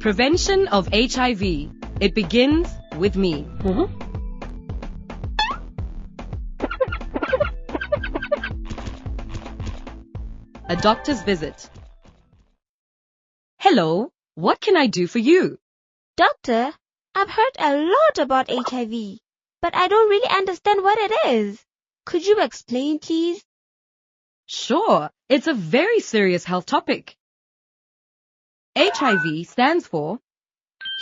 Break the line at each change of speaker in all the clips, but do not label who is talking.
Prevention of HIV. It begins with me. A doctor's visit. Hello, what can I do for you?
Doctor, I've heard a lot about HIV, but I don't really understand what it is. Could you explain, please?
Sure, it's a very serious health topic. HIV stands for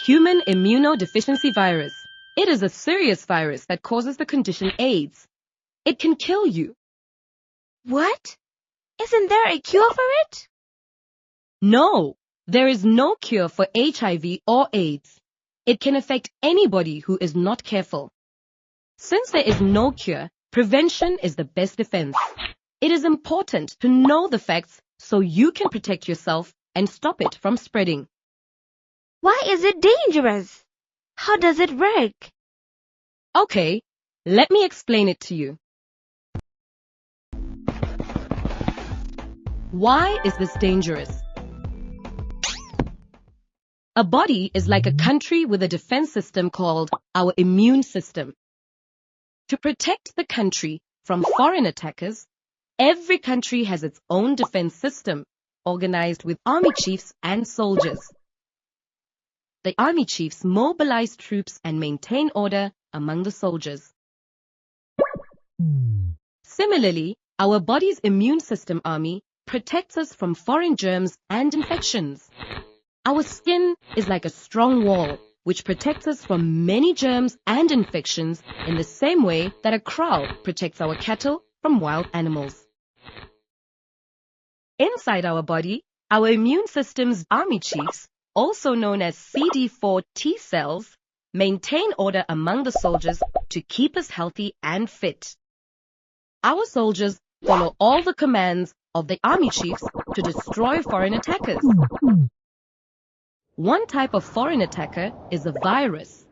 Human Immunodeficiency Virus. It is a serious virus that causes the condition AIDS. It can kill you.
What? Isn't there a cure for it?
No, there is no cure for HIV or AIDS. It can affect anybody who is not careful. Since there is no cure, prevention is the best defense. It is important to know the facts so you can protect yourself and stop it from spreading.
Why is it dangerous? How does it work?
Okay, let me explain it to you. Why is this dangerous? A body is like a country with a defense system called our immune system. To protect the country from foreign attackers, every country has its own defense system, organized with army chiefs and soldiers. The army chiefs mobilize troops and maintain order among the soldiers. Similarly, our body's immune system army protects us from foreign germs and infections. Our skin is like a strong wall, which protects us from many germs and infections in the same way that a kraal protects our cattle from wild animals. Inside our body, our immune system's army chiefs, also known as CD4 T cells, maintain order among the soldiers to keep us healthy and fit. Our soldiers follow all the commands of the army chiefs to destroy foreign attackers. One type of foreign attacker is a virus.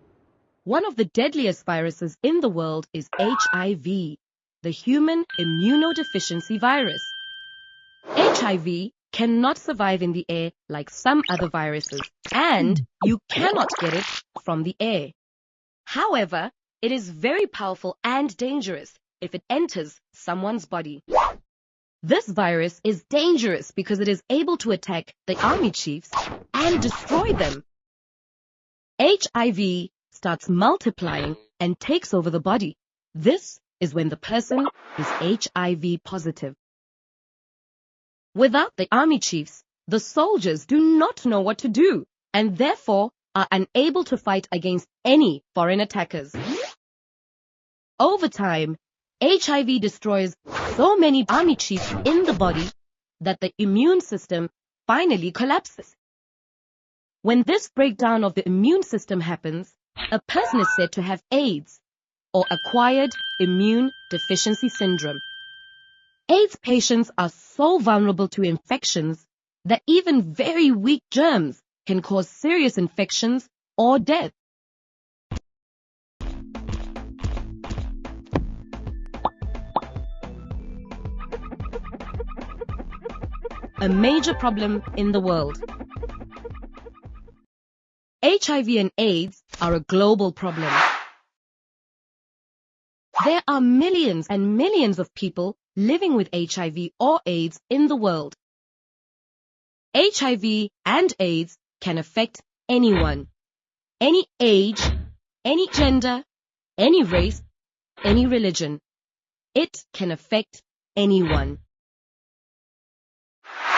One of the deadliest viruses in the world is HIV, the Human Immunodeficiency Virus. HIV cannot survive in the air like some other viruses, and you cannot get it from the air. However, it is very powerful and dangerous if it enters someone's body. This virus is dangerous because it is able to attack the army chiefs and destroy them. HIV starts multiplying and takes over the body. This is when the person is HIV positive. Without the army chiefs, the soldiers do not know what to do and therefore are unable to fight against any foreign attackers. Over time, HIV destroys so many army chiefs in the body that the immune system finally collapses. When this breakdown of the immune system happens, a person is said to have AIDS, or acquired immune deficiency syndrome. AIDS patients are so vulnerable to infections that even very weak germs can cause serious infections or death. A major problem in the world. HIV and AIDS are a global problem. There are millions and millions of people living with HIV or AIDS in the world. HIV and AIDS can affect anyone, any age, any gender, any race, any religion. It can affect anyone.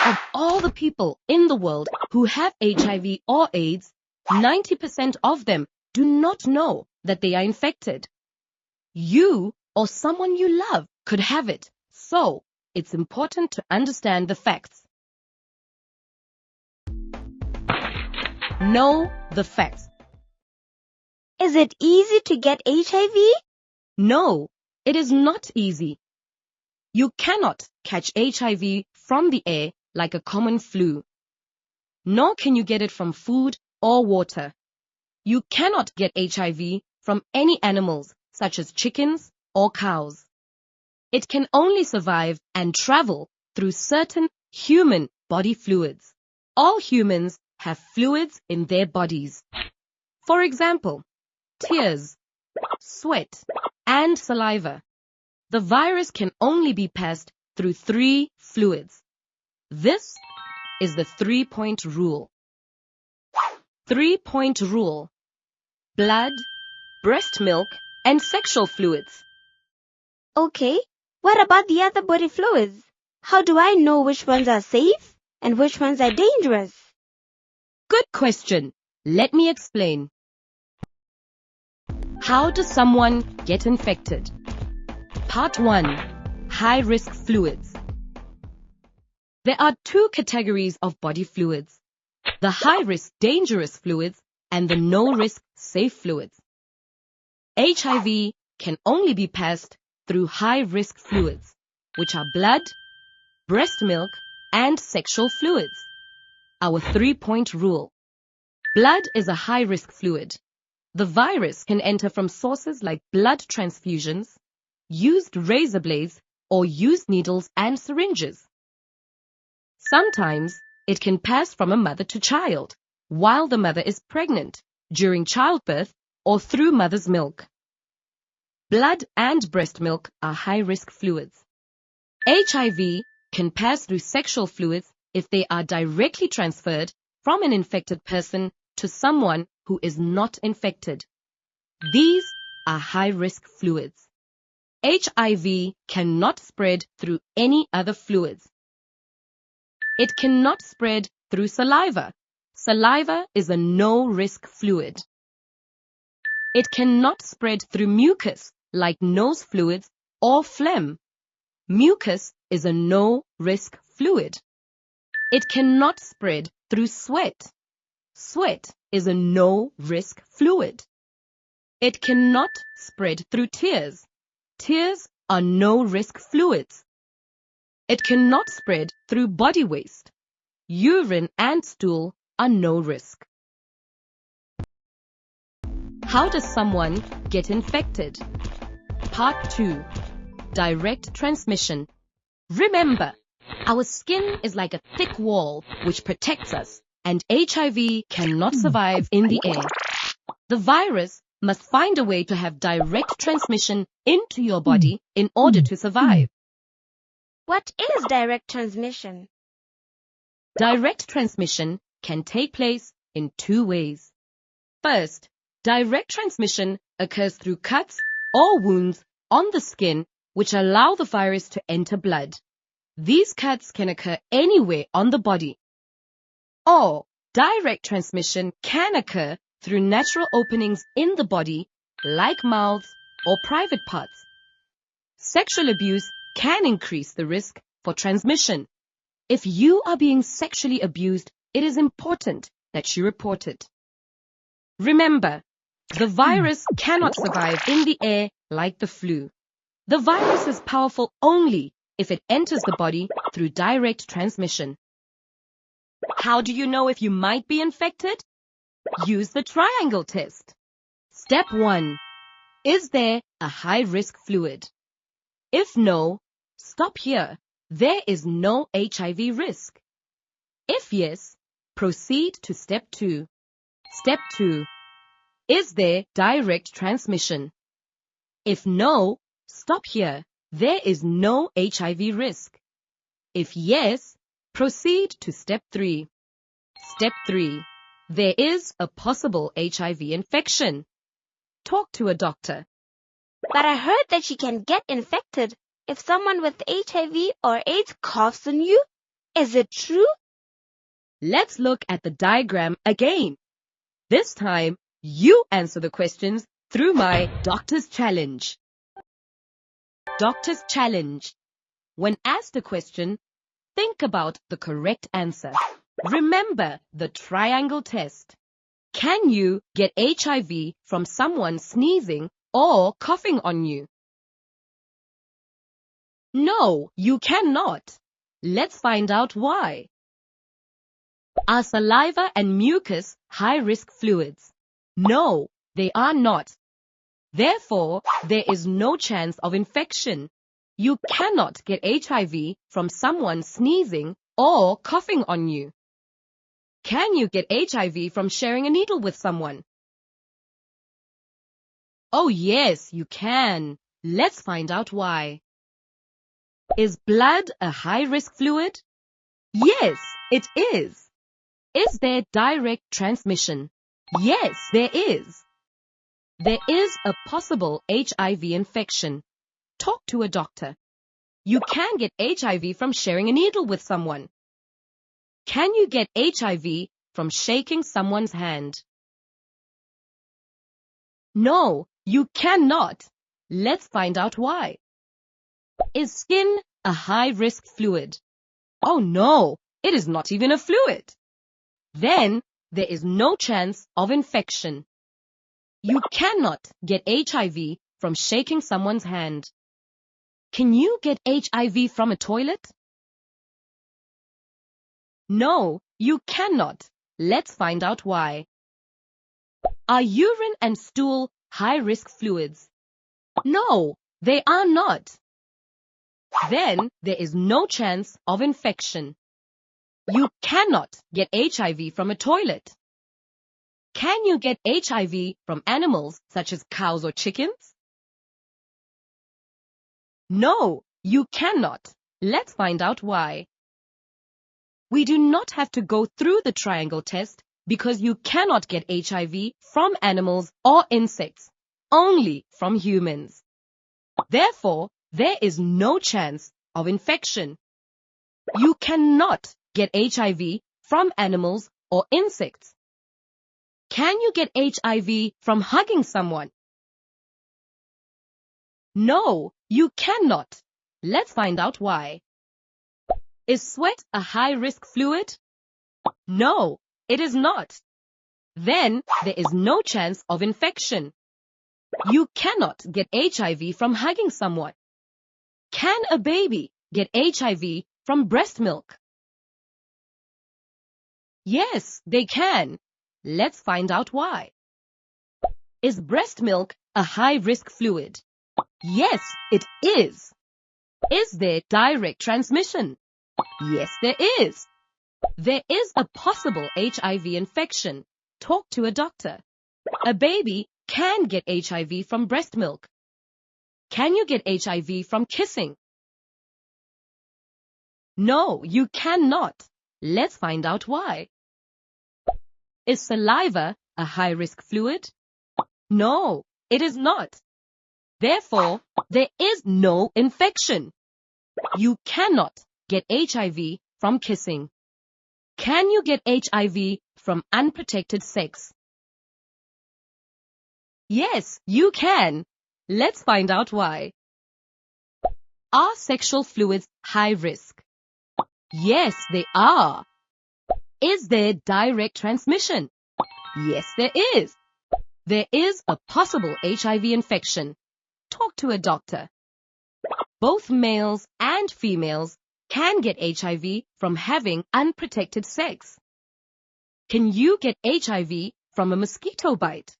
Of all the people in the world who have HIV or AIDS, 90% of them do not know that they are infected. You or someone you love could have it, so it's important to understand the facts. Know the facts.
Is it easy to get HIV?
No, it is not easy. You cannot catch HIV from the air like a common flu. Nor can you get it from food or water. You cannot get HIV from any animals such as chickens or cows. It can only survive and travel through certain human body fluids. All humans have fluids in their bodies. For example, tears, sweat, and saliva. The virus can only be passed through 3 fluids. This is the 3-point rule. 3-point rule: blood, breast milk, and sexual fluids.
Okay, what about the other body fluids? How do I know which ones are safe and which ones are dangerous?
Good question. Let me explain. How does someone get infected? Part 1. High-risk fluids. There are 2 categories of body fluids: the high-risk dangerous fluids and the no-risk safe fluids. HIV can only be passed through high-risk fluids, which are blood, breast milk, and sexual fluids. Our 3-point rule. Blood is a high-risk fluid. The virus can enter from sources like blood transfusions, used razor blades, or used needles and syringes. Sometimes it can pass from a mother to child, while the mother is pregnant, during childbirth, or through mother's milk. Blood and breast milk are high-risk fluids. HIV can pass through sexual fluids if they are directly transferred from an infected person to someone who is not infected. These are high-risk fluids. HIV cannot spread through any other fluids. It cannot spread through saliva. Saliva is a no-risk fluid. It cannot spread through mucus, like nose fluids or phlegm. Mucus is a no-risk fluid. It cannot spread through sweat. Sweat is a no-risk fluid. It cannot spread through tears. Tears are no-risk fluids. It cannot spread through body waste. Urine and stool are no risk. How does someone get infected? Part 2. Direct transmission. Remember, our skin is like a thick wall which protects us, and HIV cannot survive in the air. The virus must find a way to have direct transmission into your body in order to survive.
What is direct transmission?
Direct transmission can take place in 2 ways. First, direct transmission occurs through cuts or wounds on the skin which allow the virus to enter blood. These cuts can occur anywhere on the body. Or, direct transmission can occur through natural openings in the body, like mouths or private parts. Sexual abuse can increase the risk for transmission. If you are being sexually abused, it is important that you report it. Remember, the virus cannot survive in the air like the flu. The virus is powerful only if it enters the body through direct transmission. How do you know if you might be infected? Use the triangle test. Step 1. Is there a high-risk fluid? If no, stop here. There is no HIV risk. If yes, proceed to Step 2. Step 2. Is there direct transmission? If no, stop here. There is no HIV risk. If yes, proceed to Step 3. Step 3. There is a possible HIV infection. Talk to a doctor.
But I heard that you can get infected if someone with HIV or AIDS coughs on you. Is it true?
Let's look at the diagram again. This time, you answer the questions through my Doctor's Challenge. Doctor's Challenge. When asked a question, think about the correct answer. Remember the triangle test. Can you get HIV from someone sneezing or coughing on you? No, you cannot. Let's find out why. Are saliva and mucus high-risk fluids? No, they are not. Therefore, there is no chance of infection. You cannot get HIV from someone sneezing or coughing on you. Can you get HIV from sharing a needle with someone? Oh yes, you can. Let's find out why. Is blood a high-risk fluid? Yes, it is. Is there direct transmission? Yes, there is. There is a possible HIV infection. Talk to a doctor. You can get HIV from sharing a needle with someone. Can you get HIV from shaking someone's hand? No, you cannot. Let's find out why. Is skin a high-risk fluid? Oh no, it is not even a fluid. Then there is no chance of infection. You cannot get HIV from shaking someone's hand. Can you get HIV from a toilet? No, you cannot. Let's find out why. Are urine and stool high-risk fluids? No, they are not. Then there is no chance of infection. You cannot get HIV from a toilet. Can you get HIV from animals such as cows or chickens? No, you cannot. Let's find out why. We do not have to go through the triangle test because you cannot get HIV from animals or insects, only from humans. Therefore, there is no chance of infection. You cannot get HIV from animals or insects. Can you get HIV from hugging someone? No, you cannot. Let's find out why. Is sweat a high-risk fluid? No, it is not. Then there is no chance of infection. You cannot get HIV from hugging someone. Can a baby get HIV from breast milk? Yes, they can. Let's find out why. Is breast milk a high-risk fluid? Yes, it is. Is there direct transmission? Yes, there is. There is a possible HIV infection. Talk to a doctor. A baby can get HIV from breast milk. Can you get HIV from kissing? No, you cannot. Let's find out why. Is saliva a high-risk fluid? No, it is not. Therefore, there is no infection. You cannot get HIV from kissing. Can you get HIV from unprotected sex? Yes, you can. Let's find out why. Are sexual fluids high risk? Yes, they are. Is there direct transmission? Yes, there is. There is a possible HIV infection. Talk to a doctor. Both males and females can get HIV from having unprotected sex. Can you get HIV from a mosquito bite?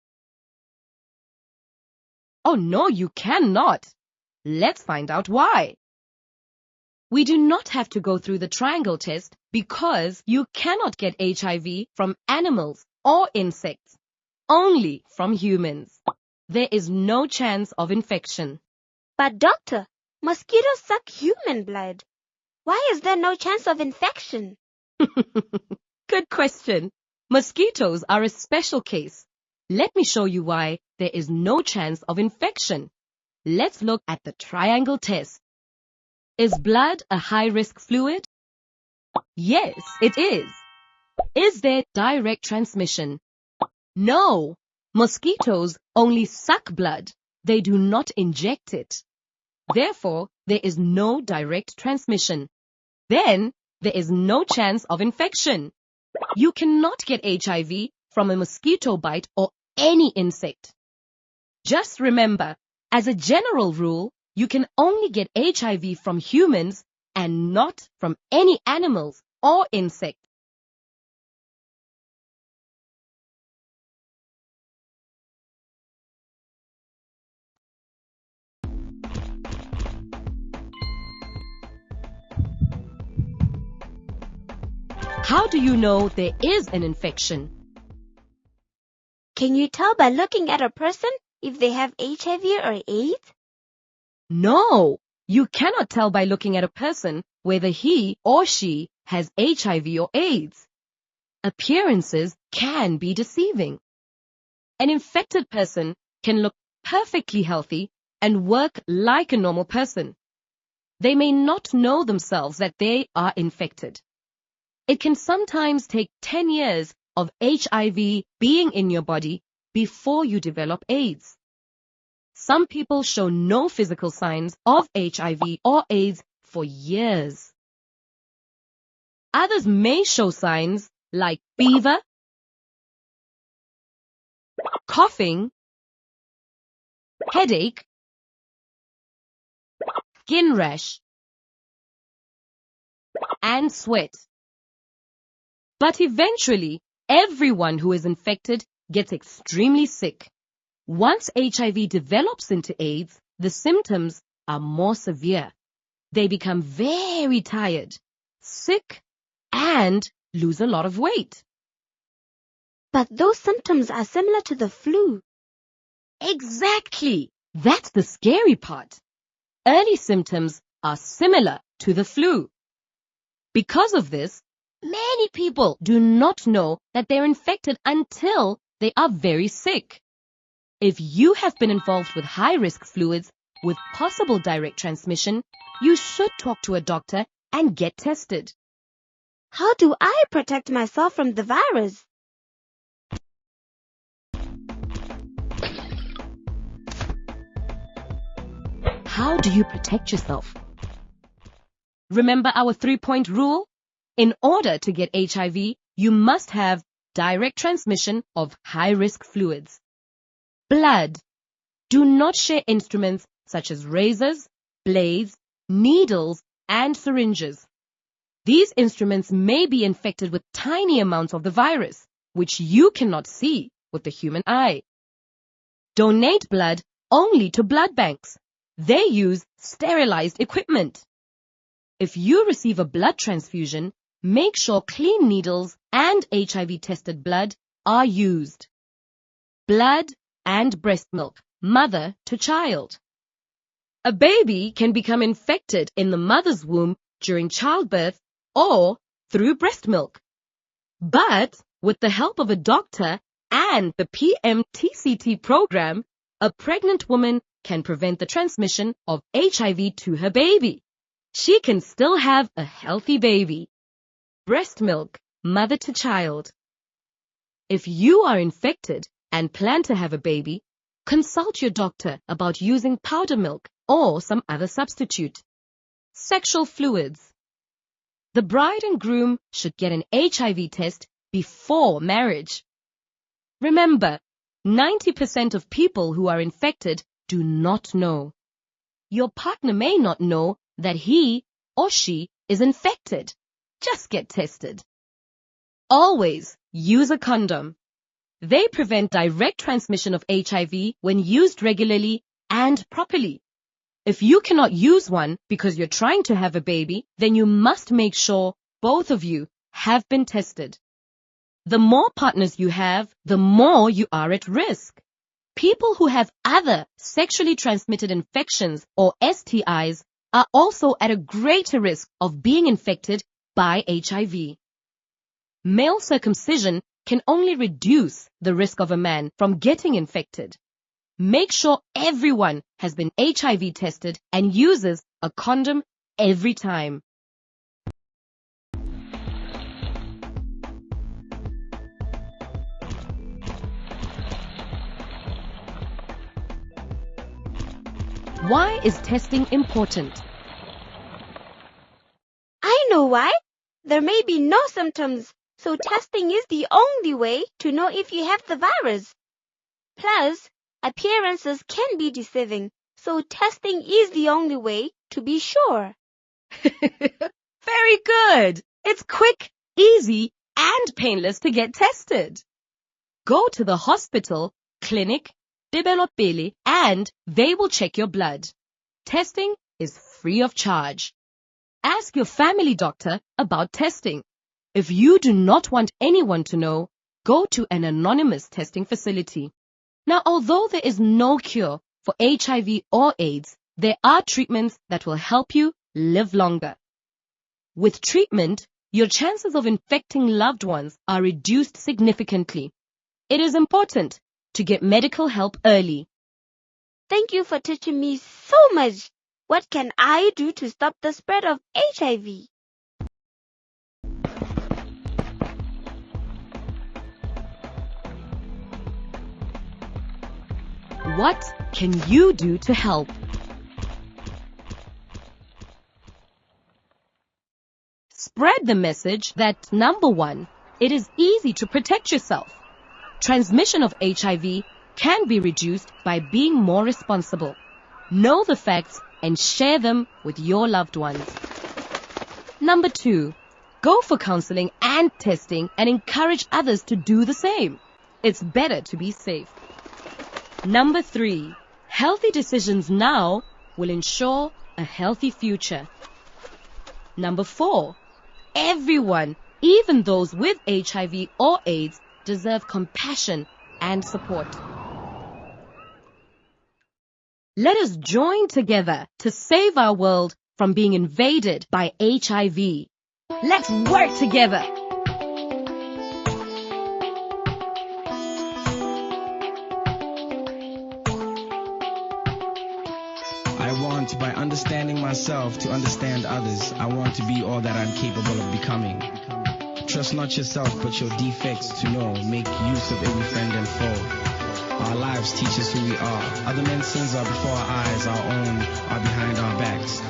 Oh no, you cannot. Let's find out why. We do not have to go through the triangle test because you cannot get HIV from animals or insects, only from humans. There is no chance of infection.
But doctor, mosquitoes suck human blood. Why is there no chance of infection?
Good question. Mosquitoes are a special case. Let me show you why there is no chance of infection. Let's look at the triangle test. Is blood a high-risk fluid? Yes, it is. Is there direct transmission? No. Mosquitoes only suck blood. They do not inject it. Therefore, there is no direct transmission. Then, there is no chance of infection. You cannot get HIV from a mosquito bite or any insect. Just remember, as a general rule, you can only get HIV from humans and not from any animals or insects. How do you know there is an infection?
Can you tell by looking at a person if they have HIV or AIDS?
No, you cannot tell by looking at a person whether he or she has HIV or AIDS. Appearances can be deceiving. An infected person can look perfectly healthy and work like a normal person. They may not know themselves that they are infected. It can sometimes take 10 years of HIV being in your body before you develop AIDS. Some people show no physical signs of HIV or AIDS for years. Others may show signs like fever, coughing, headache, skin rash, and sweat. But eventually, everyone who is infected gets extremely sick. Once HIV develops into AIDS, the symptoms are more severe. They become very tired, sick, and lose a lot of weight.
But those symptoms are similar to the flu.
Exactly! That's the scary part. Early symptoms are similar to the flu. Because of this, many people do not know that they're infected until they are very sick. If you have been involved with high-risk fluids with possible direct transmission, you should talk to a doctor and get tested.
How do I protect myself from the virus?
How do you protect yourself? Remember our 3-point rule? In order to get HIV, you must have direct transmission of high-risk fluids. Blood. Do not share instruments such as razors, blades, needles, and syringes. These instruments may be infected with tiny amounts of the virus, which you cannot see with the human eye. Donate blood only to blood banks. They use sterilized equipment. If you receive a blood transfusion, make sure clean needles and HIV-tested blood are used. Blood and breast milk, mother to child. A baby can become infected in the mother's womb during childbirth or through breast milk. But with the help of a doctor and the PMTCT program, a pregnant woman can prevent the transmission of HIV to her baby. She can still have a healthy baby. Breast milk, mother to child. If you are infected and plan to have a baby, consult your doctor about using powder milk or some other substitute. Sexual fluids. The bride and groom should get an HIV test before marriage. Remember, 90% of people who are infected do not know. Your partner may not know that he or she is infected. Just get tested. Always use a condom. They prevent direct transmission of HIV when used regularly and properly. If you cannot use one because you're trying to have a baby, then you must make sure both of you have been tested. The more partners you have, the more you are at risk. People who have other sexually transmitted infections or STIs are also at a greater risk of being infected by HIV. Male circumcision can only reduce the risk of a man from getting infected. Make sure everyone has been HIV tested and uses a condom every time. Why is testing important?
I know why. There may be no symptoms, so testing is the only way to know if you have the virus. Plus, appearances can be deceiving, so testing is the only way to be sure.
Very good. It's quick, easy, and painless to get tested. Go to the hospital, clinic, Kebakile, and they will check your blood. Testing is free of charge. Ask your family doctor about testing. If you do not want anyone to know, go to an anonymous testing facility. Now, although there is no cure for HIV or AIDS, there are treatments that will help you live longer. With treatment, your chances of infecting loved ones are reduced significantly. It is important to get medical help early.
Thank you for teaching me so much. What can I do to stop the spread of HIV?
What can you do to help? Spread the message that, number one, it is easy to protect yourself. Transmission of HIV can be reduced by being more responsible. Know the facts and share them with your loved ones. Number two, go for counseling and testing and encourage others to do the same. It's better to be safe. Number three, healthy decisions now will ensure a healthy future. Number four, everyone, even those with HIV or AIDS, deserve compassion and support. Let us join together to save our world from being invaded by HIV. Let's work together.
By understanding myself to understand others, I want to be all that I'm capable of becoming. Trust not yourself but your defects to know. Make use of every friend and foe. Our lives teach us who we are. Other men's sins are before our eyes, our own are behind our backs.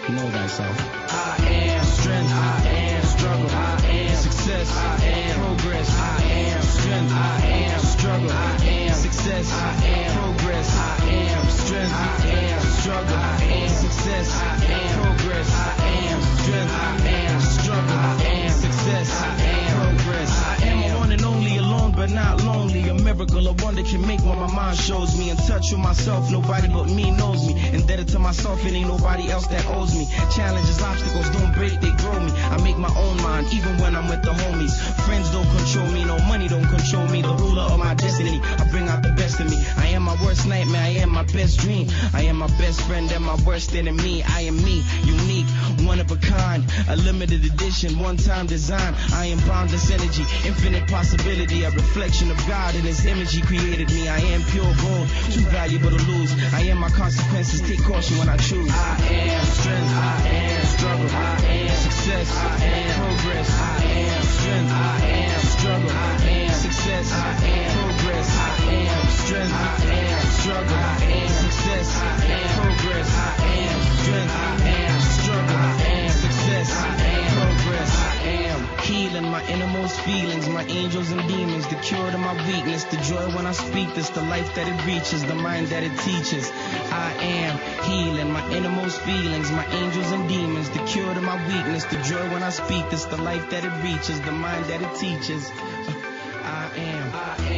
Know thyself. I am strength, I am struggle, I am success, I am progress, I am strength, I am struggle, I am success, I am progress, I am strength, I am struggle, I am success, I am progress, I am strength, I am struggle, I am success, I am progress, I am one and only, alone but not lonely. A miracle, a wonder can make what my mind shows me. In touch with myself, nobody but me knows me. Indebted to myself, it ain't nobody else that owes me. Challenges, obstacles don't break, they grow me. I make my own mind, even when I'm with the homies. Friends don't control me, no money don't control me. The ruler of my destiny, I bring out the best in me. I am my worst nightmare, I am my best dream. I am my best friend and my worst enemy. I am me, unique, one of a kind, a limited edition, one-time design. I am boundless energy, infinite possibility, a reflection of God in His image He created me. I am pure gold, too valuable to lose. I am my consequences, take caution when I choose. I am strength, I am struggle, I am success, I am progress, I am strength, I am struggle, I am success, I am progress, I am strength, I am struggle, I am success, I am progress, I am strength, I am struggle, I am success, I am progress, I am healing my innermost feelings, my angels and demons, the cure to my weakness, the joy when I speak this, the life that it reaches, the mind that it teaches. I am healing my innermost feelings, my angels and demons, the cure to my weakness, the joy when I speak this, the life that it reaches, the mind that it teaches. I am.